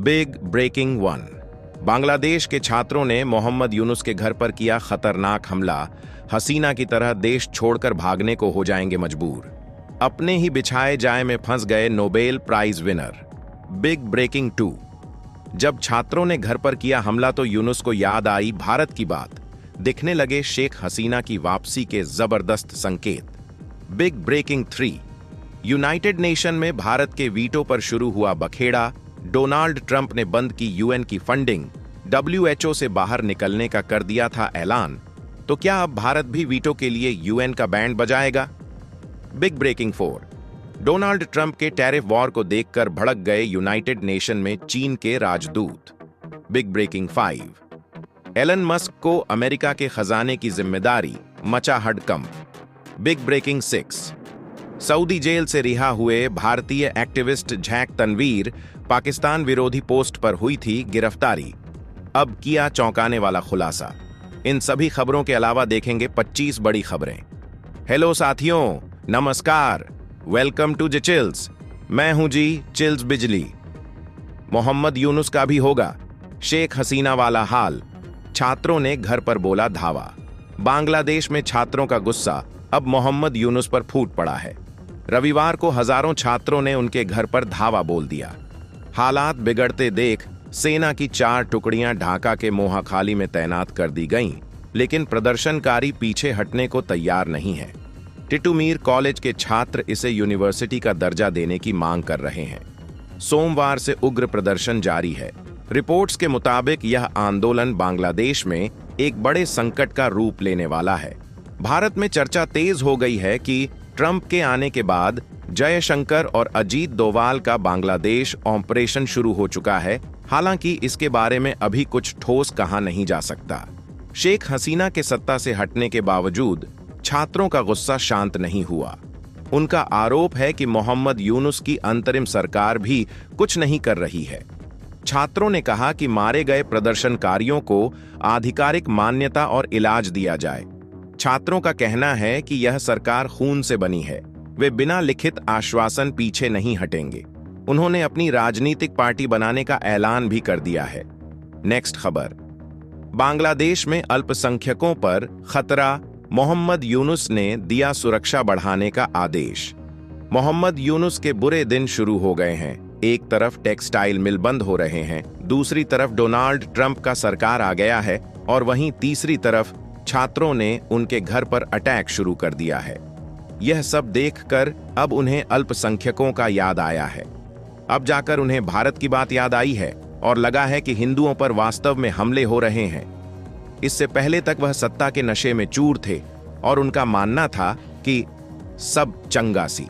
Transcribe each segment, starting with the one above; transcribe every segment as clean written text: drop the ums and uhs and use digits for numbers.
Big breaking one. Bangladesh के छात्रों ने मोहम्मद यूनुस के घर पर किया खतरनाक हमला। हसीना की तरह देश छोड़कर भागने को हो जाएंगे मजबूर। अपने ही बिछाए जाए में फंस गए Nobel prize winner. Big breaking two. जब छात्रों ने घर पर किया हमला तो यूनुस को याद आई भारत की बात। दिखने लगे शेख हसीना की वापसी के जबरदस्त संकेत। Big breaking three. United Nation में भारत के वीटो पर शुरू हुआ बखेड़ा। डोनाल्ड ट्रंप ने बंद की यूएन की फंडिंग। WHO से बाहर निकलने का कर दिया था ऐलान। तो क्या अब भारत भी वीटो के लिए यूएन का बैंड बजाएगा? Big breaking four. Donald Trump के टैरिफ वॉर को देखकर भड़क गए यूनाइटेड नेशन में चीन के राजदूत। Big breaking five. Elon Musk को अमेरिका के खजाने की जिम्मेदारी, मचा हड़कंप। Big breaking six. Saudi jail से रिहा हुए भारतीय एक्टिविस्ट झैक तनवीर पाकिस्तान विरोधी पोस्ट पर हुई थी गिरफ्तारी। अब किया चौंकाने वाला खुलासा। इन सभी खबरों के अलावा देखेंगे 25 बड़ी खबरें। हेलो साथियों, नमस्कार, वेलकम टू द चिल्स। मैं हूं जी चिल्स बिजली। मोहम्मद यूनुस का भी होगा शेख हसीना वाला हाल। छात्रों ने घर पर बोला धावा। बांग्लादेश में छात्रों का गुस्सा अब मोहम्मद यूनुस पर फूट पड़ा है। रविवार को हजारों छात्रों ने उनके घर पर धावा बोल दिया। हालात बिगड़ते देख सेना की 4 टुकड़ियां ढाका के मोहाखाली में तैनात कर दी गईं, लेकिन प्रदर्शनकारी पीछे हटने को तैयार नहीं है। टिटुमीर कॉलेज के छात्र इसे यूनिवर्सिटी का दर्जा देने की मांग कर रहे हैं। सोमवार से उग्र प्रदर्शन जारी है। रिपोर्ट्स के मुताबिक यह आंदोलन बांग्लादेश में एक बड़े संकट का रूप लेने वाला है। भारत में चर्चा तेज हो गई है कि ट्रंप के आने के बाद जयशंकर और अजीत डोवाल का बांग्लादेश ऑपरेशन शुरू हो चुका है। हालांकि इसके बारे में अभी कुछ ठोस कहा नहीं जा सकता। शेख हसीना के सत्ता से हटने के बावजूद छात्रों का गुस्सा शांत नहीं हुआ। उनका आरोप है कि मोहम्मद यूनुस की अंतरिम सरकार भी कुछ नहीं कर रही है। छात्रों ने कहा कि मारे गए प्रदर्शनकारियों को आधिकारिक मान्यता और इलाज दिया जाए। छात्रों का कहना है कि यह सरकार खून से बनी है। वे बिना लिखित आश्वासन पीछे नहीं हटेंगे। उन्होंने अपनी राजनीतिक पार्टी बनाने का ऐलान भी कर दिया है। नेक्स्ट खबर। बांग्लादेश में अल्पसंख्यकों पर खतरा। मोहम्मद यूनुस ने दिया सुरक्षा बढ़ाने का आदेश। मोहम्मद यूनुस के बुरे दिन शुरू हो गए हैं। एक तरफ टेक्सटाइल मिल बंद हो रहे हैं, दूसरी तरफ डोनाल्ड ट्रंप का सरकार आ गया है और वहीं तीसरी तरफ छात्रों ने उनके घर पर अटैक शुरू कर दिया है। यह सब देखकर अब उन्हें अल्पसंख्यकों का याद आया है। अब जाकर उन्हें भारत की बात याद आई है और लगा है कि हिंदुओं पर वास्तव में हमले हो रहे हैं। इससे पहले तक वह सत्ता के नशे में चूर थे और उनका मानना था कि सब चंगा सी।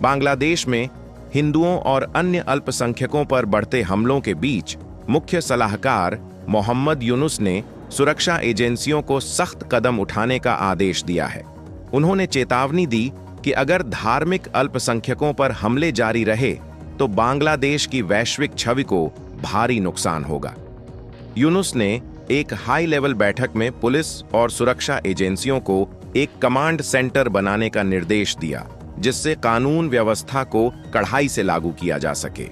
बांग्लादेश में हिंदुओं और अन्य अल्पसंख्यकों पर बढ़ते हमलों के बीच मुख्य सलाहकार मोहम्मद यूनुस ने सुरक्षा एजेंसियों को सख्त कदम उठाने का आदेश दिया है। उन्होंने चेतावनी दी कि अगर धार्मिक अल्पसंख्यकों पर हमले जारी रहे तो बांग्लादेश की वैश्विक छवि को भारी नुकसान होगा। यूनुस ने एक हाई लेवल बैठक में पुलिस और सुरक्षा एजेंसियों को एक कमांड सेंटर बनाने का निर्देश दिया, जिससे कानून व्यवस्था को कड़ाई से लागू किया जा सके।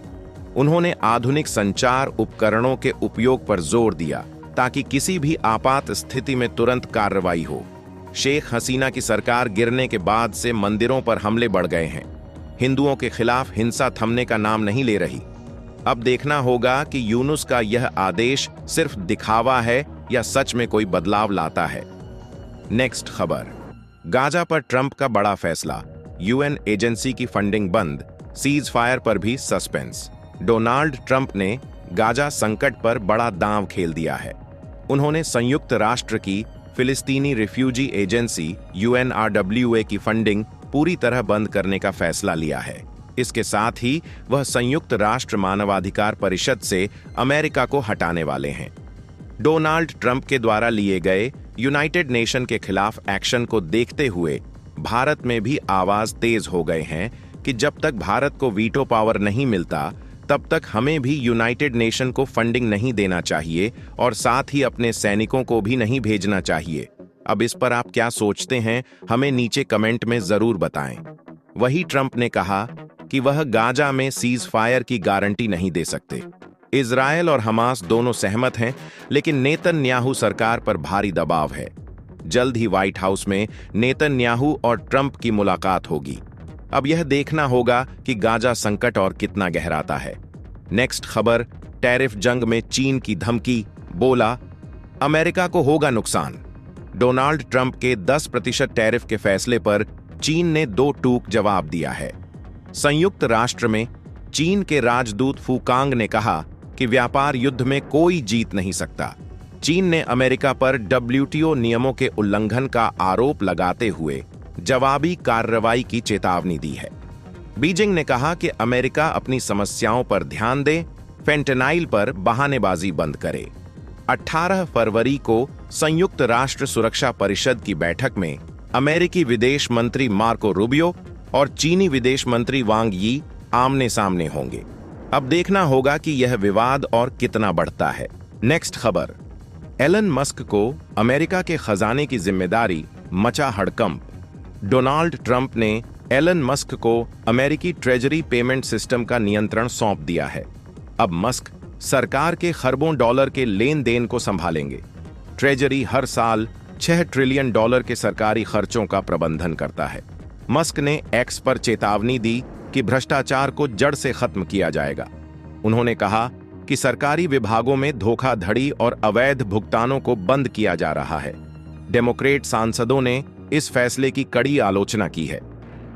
उन्होंने आधुनिक संचार उपकरणों के उपयोग पर जोर दिया ताकि किसी भी आपात स्थिति में तुरंत कार्रवाई हो। शेख हसीना की सरकार गिरने के बाद से मंदिरों पर हमले बढ़ गए हैं। हिंदुओं के खिलाफ हिंसा थमने का नाम नहीं ले रही। अब देखना होगा कि यूनुस का यह आदेश सिर्फ दिखावा है या सच में कोई बदलाव लाता है। नेक्स्ट खबर। गाजा पर ट्रंप का बड़ा फैसला। यूएन एजेंसी की फंडिंग बंद। सीज फायर पर भी सस्पेंस। डोनाल्ड ट्रंप ने गाजा संकट पर बड़ा दांव खेल दिया है। उन्होंने संयुक्त राष्ट्र की फिलिस्तीनी रिफ्यूजी एजेंसी UNRWA की फंडिंग पूरी तरह बंद करने का फैसला लिया है। इसके साथ ही वह संयुक्त राष्ट्र मानवाधिकार परिषद से अमेरिका को हटाने वाले हैं। डोनाल्ड ट्रंप के द्वारा लिए गए यूनाइटेड नेशन के खिलाफ एक्शन को देखते हुए भारत में भी आवाज तेज हो गए हैं कि जब तक भारत को वीटो पावर नहीं मिलता तब तक हमें भी यूनाइटेड नेशन को फंडिंग नहीं देना चाहिए और साथ ही अपने सैनिकों को भी नहीं भेजना चाहिए। अब इस पर आप क्या सोचते हैं, हमें नीचे कमेंट में जरूर बताएं। वही ट्रंप ने कहा कि वह गाजा में सीज फायर की गारंटी नहीं दे सकते। इजरायल और हमास दोनों सहमत हैं, लेकिन नेतन्याहू सरकार पर भारी दबाव है। जल्द ही व्हाइट हाउस में नेतन्याहू और ट्रंप की मुलाकात होगी। अब यह देखना होगा कि गाजा संकट और कितना गहराता है। नेक्स्ट खबर, टैरिफ जंग में चीन की धमकी, बोला अमेरिका को होगा नुकसान। डोनाल्ड ट्रंप के 10% टैरिफ के फैसले पर चीन ने दो टूक जवाब दिया है। संयुक्त राष्ट्र में चीन के राजदूत फूकांग ने कहा कि व्यापार युद्ध में कोई जीत नहीं सकता। चीन ने अमेरिका पर WTO नियमों के उल्लंघन का आरोप लगाते हुए जवाबी कार्रवाई की चेतावनी दी है। बीजिंग ने कहा कि अमेरिका अपनी समस्याओं पर ध्यान दे, फेंटेनाइल पर बहानेबाजी बंद करे। 18 फरवरी को संयुक्त राष्ट्र सुरक्षा परिषद की बैठक में अमेरिकी विदेश मंत्री मार्को रूबियो और चीनी विदेश मंत्री वांग यी आमने सामने होंगे। अब देखना होगा कि यह विवाद और कितना बढ़ता है। नेक्स्ट खबर, एलन मस्क को अमेरिका के खजाने की जिम्मेदारी, मचा हड़कंप। डोनाल्ड ट्रंप ने एलन मस्क को अमेरिकी ट्रेजरी पेमेंट सिस्टम का नियंत्रण सौंप दिया है। अब मस्क सरकार के खरबों डॉलर के लेन देन को संभालेंगे। ट्रेजरी हर साल $6 ट्रिलियन के सरकारी खर्चों का प्रबंधन करता है। मस्क ने एक्स पर चेतावनी दी कि भ्रष्टाचार को जड़ से खत्म किया जाएगा। उन्होंने कहा कि सरकारी विभागों में धोखाधड़ी और अवैध भुगतानों को बंद किया जा रहा है। डेमोक्रेट सांसदों ने इस फैसले की कड़ी आलोचना की है।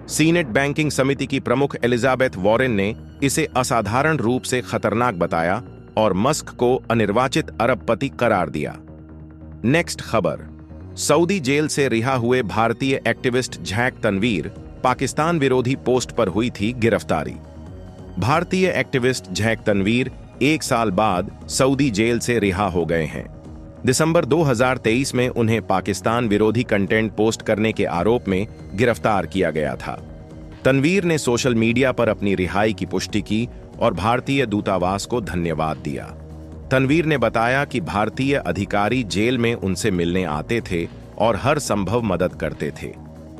सीनेट बैंकिंग समिति की प्रमुख एलिजाबेथ वॉरेन ने इसे असाधारण रूप से खतरनाक बताया और मस्क को अनिर्वाचित अरबपति करार दिया। नेक्स्ट खबर, सऊदी जेल से रिहा हुए भारतीय एक्टिविस्ट झैक तनवीर, पाकिस्तान विरोधी पोस्ट पर हुई थी गिरफ्तारी। भारतीय एक्टिविस्ट झैक तनवीर 1 साल बाद सऊदी जेल से रिहा हो गए हैं। दिसंबर 2023 में उन्हें पाकिस्तान विरोधी कंटेंट पोस्ट करने के आरोप में गिरफ्तार किया गया था। तनवीर ने सोशल मीडिया पर अपनी रिहाई की पुष्टि की और भारतीय दूतावास को धन्यवाद दिया। तनवीर ने बताया कि भारतीय अधिकारी जेल में उनसे मिलने आते थे और हर संभव मदद करते थे।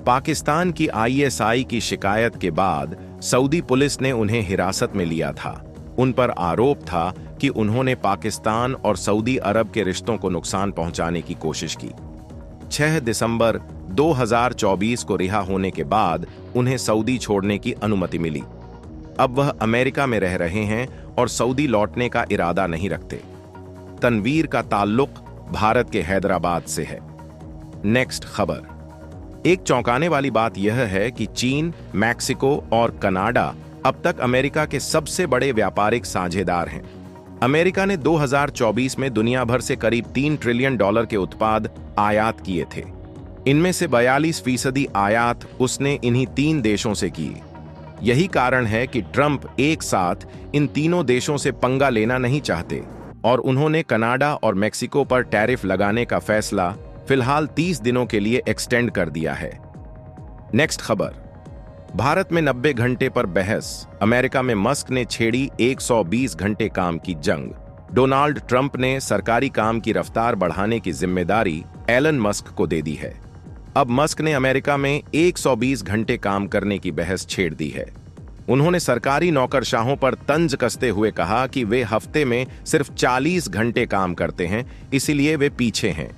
पाकिस्तान की ISI की शिकायत के बाद सऊदी पुलिस ने उन्हें हिरासत में लिया था। उन पर आरोप था कि उन्होंने पाकिस्तान और सऊदी अरब के रिश्तों को नुकसान पहुंचाने की कोशिश की। 6 दिसंबर 2024 को रिहा होने के बाद उन्हें सऊदी छोड़ने की अनुमति मिली। अब वह अमेरिका में रह रहे हैं और सऊदी लौटने का इरादा नहीं रखते। तनवीर का ताल्लुक भारत के हैदराबाद से है। नेक्स्ट खबर, एक चौंकाने वाली बात यह है कि चीन, मैक्सिको और कनाडा अब तक अमेरिका के सबसे बड़े व्यापारिक साझेदार हैं। अमेरिका ने 2024 में दुनिया भर से करीब $3 ट्रिलियन के उत्पाद आयात किए थे। इनमें से 42% आयात उसने इन्हीं 3 देशों से की। यही कारण है कि ट्रंप एक साथ इन तीनों देशों से पंगा लेना नहीं चाहते और उन्होंने कनाडा और मैक्सिको पर टैरिफ लगाने का फैसला फिलहाल 30 दिनों के लिए एक्सटेंड कर दिया है। नेक्स्ट खबर, भारत में 90 घंटे पर बहस, अमेरिका में मस्क ने छेड़ी 120 घंटे काम की जंग। डोनाल्ड ट्रंप ने सरकारी काम की रफ्तार बढ़ाने की जिम्मेदारी एलन मस्क को दे दी है। अब मस्क ने अमेरिका में 120 घंटे काम करने की बहस छेड़ दी है। उन्होंने सरकारी नौकरशाहों पर तंज कसते हुए कहा कि वे हफ्ते में सिर्फ 40 घंटे काम करते हैं, इसीलिए वे पीछे हैं।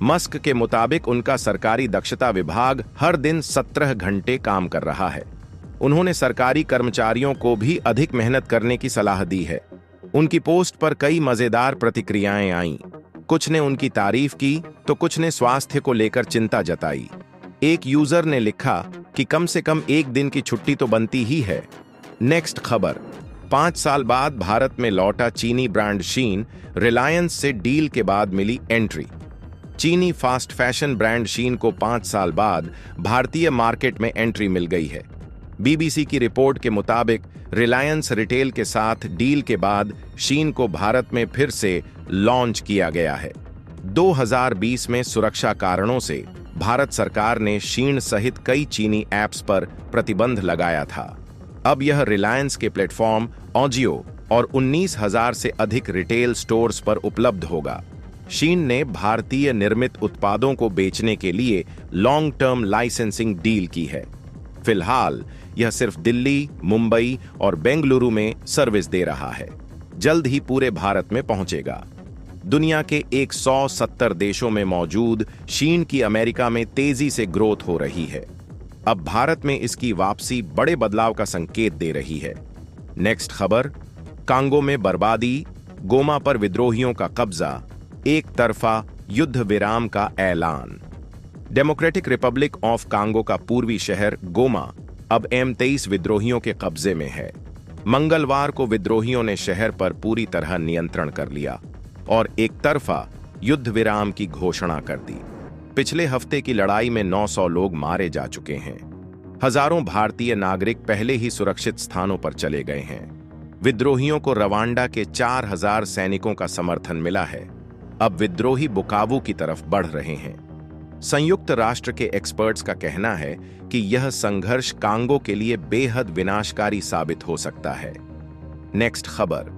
मस्क के मुताबिक उनका सरकारी दक्षता विभाग हर दिन 17 घंटे काम कर रहा है। उन्होंने सरकारी कर्मचारियों को भी अधिक मेहनत करने की सलाह दी है। उनकी पोस्ट पर कई मजेदार प्रतिक्रियाएं आईं। कुछ ने उनकी तारीफ की तो कुछ ने स्वास्थ्य को लेकर चिंता जताई। एक यूजर ने लिखा कि कम से कम एक दिन की छुट्टी तो बनती ही है। नेक्स्ट खबर, 5 साल बाद भारत में लौटा चीनी ब्रांड शीन, रिलायंस से डील के बाद मिली एंट्री। चीनी फास्ट फैशन ब्रांड शीन को 5 साल बाद भारतीय मार्केट में एंट्री मिल गई है। BBC की रिपोर्ट के मुताबिक रिलायंस रिटेल के साथ डील के बाद शीन को भारत में फिर से लॉन्च किया गया है। 2020 में सुरक्षा कारणों से भारत सरकार ने शीन सहित कई चीनी ऐप्स पर प्रतिबंध लगाया था। अब यह रिलायंस के प्लेटफॉर्म ऑजियो और 19,000 से अधिक रिटेल स्टोर्स पर उपलब्ध होगा। शीन ने भारतीय निर्मित उत्पादों को बेचने के लिए लॉन्ग टर्म लाइसेंसिंग डील की है। फिलहाल यह सिर्फ दिल्ली, मुंबई और बेंगलुरु में सर्विस दे रहा है। जल्द ही पूरे भारत में पहुंचेगा। दुनिया के 170 देशों में मौजूद शीन की अमेरिका में तेजी से ग्रोथ हो रही है। अब भारत में इसकी वापसी बड़े बदलाव का संकेत दे रही है। नेक्स्ट खबर, कांगो में बर्बादी, गोमा पर विद्रोहियों का कब्जा, एक तरफा युद्ध विराम का ऐलान। डेमोक्रेटिक रिपब्लिक ऑफ कांगो का पूर्वी शहर गोमा अब M23 विद्रोहियों के कब्जे में है। मंगलवार को विद्रोहियों ने शहर पर पूरी तरह नियंत्रण कर लिया और एक तरफा युद्ध विराम की घोषणा कर दी। पिछले हफ्ते की लड़ाई में 900 लोग मारे जा चुके हैं। हजारों भारतीय नागरिक पहले ही सुरक्षित स्थानों पर चले गए हैं। विद्रोहियों को रवांडा के 4000 सैनिकों का समर्थन मिला है। अब विद्रोही बुकावू की तरफ बढ़ रहे हैं। संयुक्त राष्ट्र के एक्सपर्ट्स का कहना है कि यह संघर्ष कांगो के लिए बेहद विनाशकारी साबित हो सकता है। नेक्स्ट खबर,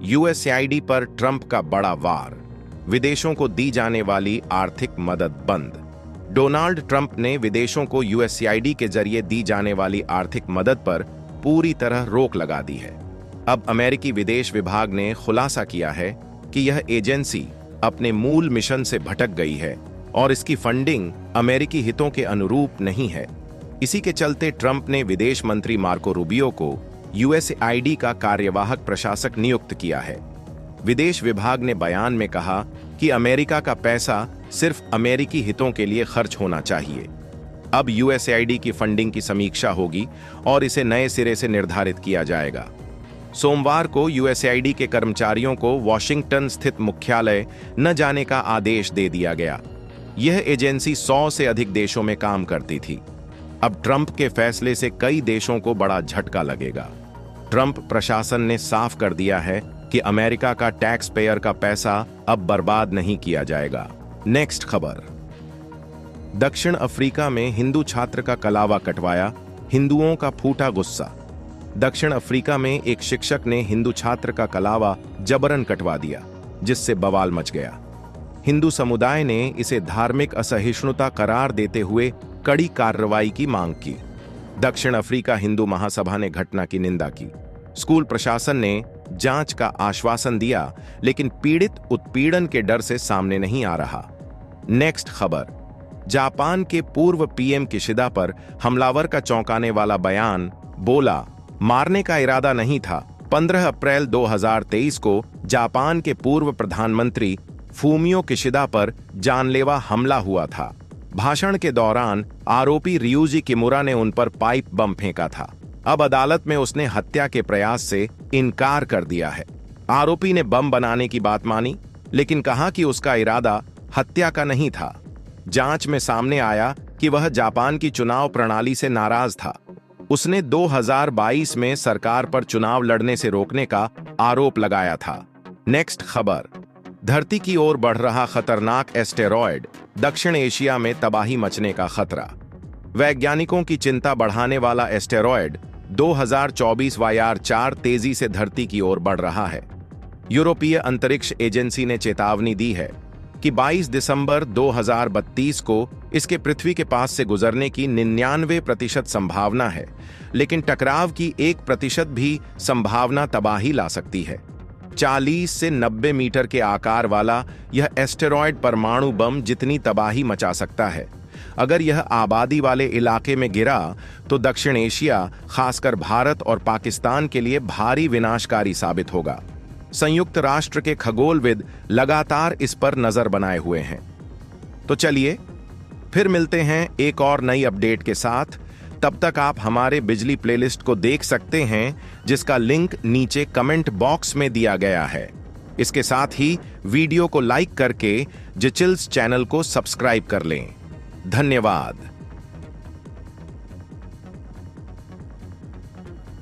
USAID पर ट्रंप का बड़ा वार, विदेशों को दी जाने वाली आर्थिक मदद बंद। डोनाल्ड ट्रंप ने विदेशों को USAID के जरिए दी जाने वाली आर्थिक मदद पर पूरी तरह रोक लगा दी है। अब अमेरिकी विदेश विभाग ने खुलासा किया है कि यह एजेंसी अपने मूल मिशन से भटक गई है और इसकी फंडिंग अमेरिकी हितों के अनुरूप नहीं है। इसी के चलते ट्रंप ने विदेश मंत्री मार्को रूबियो को USAID का कार्यवाहक प्रशासक नियुक्त किया है। विदेश विभाग ने बयान में कहा कि अमेरिका का पैसा सिर्फ अमेरिकी हितों के लिए खर्च होना चाहिए। अब USAID की फंडिंग की समीक्षा होगी और इसे नए सिरे से निर्धारित किया जाएगा। सोमवार को USAID के कर्मचारियों को वॉशिंगटन स्थित मुख्यालय न जाने का आदेश दे दिया गया। यह एजेंसी 100 से अधिक देशों में काम करती थी। अब ट्रंप के फैसले से कई देशों को बड़ा झटका लगेगा। ट्रंप प्रशासन ने साफ कर दिया है कि अमेरिका का टैक्स पेयर का पैसा अब बर्बाद नहीं किया जाएगा। नेक्स्ट खबर, दक्षिण अफ्रीका में हिंदू छात्र का कलावा कटवाया, हिंदुओं का फूटा गुस्सा। दक्षिण अफ्रीका में एक शिक्षक ने हिंदू छात्र का कलावा जबरन कटवा दिया, जिससे बवाल मच गया। हिंदू समुदाय ने इसे धार्मिक असहिष्णुता करार देते हुए कड़ी कार्रवाई की मांग की। दक्षिण अफ्रीका हिंदू महासभा ने घटना की निंदा की। स्कूल प्रशासन ने जांच का आश्वासन दिया, लेकिन पीड़ित उत्पीड़न के डर से सामने नहीं आ रहा। नेक्स्ट खबर, जापान के पूर्व PM किशिदा पर हमलावर का चौंकाने वाला बयान, बोला मारने का इरादा नहीं था। 15 अप्रैल 2023 को जापान के पूर्व प्रधानमंत्री फूमियो किशिदा पर जानलेवा हमला हुआ था। भाषण के दौरान आरोपी रियूजी किमुरा ने उन पर पाइप बम फेंका था। अब अदालत में उसने हत्या के प्रयास से इनकार कर दिया है। आरोपी ने बम बनाने की बात मानी, लेकिन कहा कि उसका इरादा हत्या का नहीं था। जांच में सामने आया कि वह जापान की चुनाव प्रणाली से नाराज था। उसने 2022 में सरकार पर चुनाव लड़ने से रोकने का आरोप लगाया था। नेक्स्ट खबर, धरती की ओर बढ़ रहा खतरनाक एस्टेरॉयड, दक्षिण एशिया में तबाही मचने का खतरा। वैज्ञानिकों की चिंता बढ़ाने वाला एस्टेरॉयड 2024 YR4 तेजी से धरती की ओर बढ़ रहा है। यूरोपीय अंतरिक्ष एजेंसी ने चेतावनी दी है कि 22 दिसंबर 2032 को इसके पृथ्वी के पास से गुजरने की 99% संभावना है, लेकिन टकराव की 1% भी संभावना तबाही ला सकती है। 40 से 90 मीटर के आकार वाला यह एस्टेरॉयड परमाणु बम जितनी तबाही मचा सकता है। अगर यह आबादी वाले इलाके में गिरा तो दक्षिण एशिया, खासकर भारत और पाकिस्तान के लिए भारी विनाशकारी साबित होगा। संयुक्त राष्ट्र के खगोलविद लगातार इस पर नजर बनाए हुए हैं। तो चलिए फिर मिलते हैं एक और नई अपडेट के साथ। तब तक आप हमारे बिजली प्लेलिस्ट को देख सकते हैं, जिसका लिंक नीचे कमेंट बॉक्स में दिया गया है। इसके साथ ही वीडियो को लाइक करके जिचिल्स चैनल को सब्सक्राइब कर लें। धन्यवाद।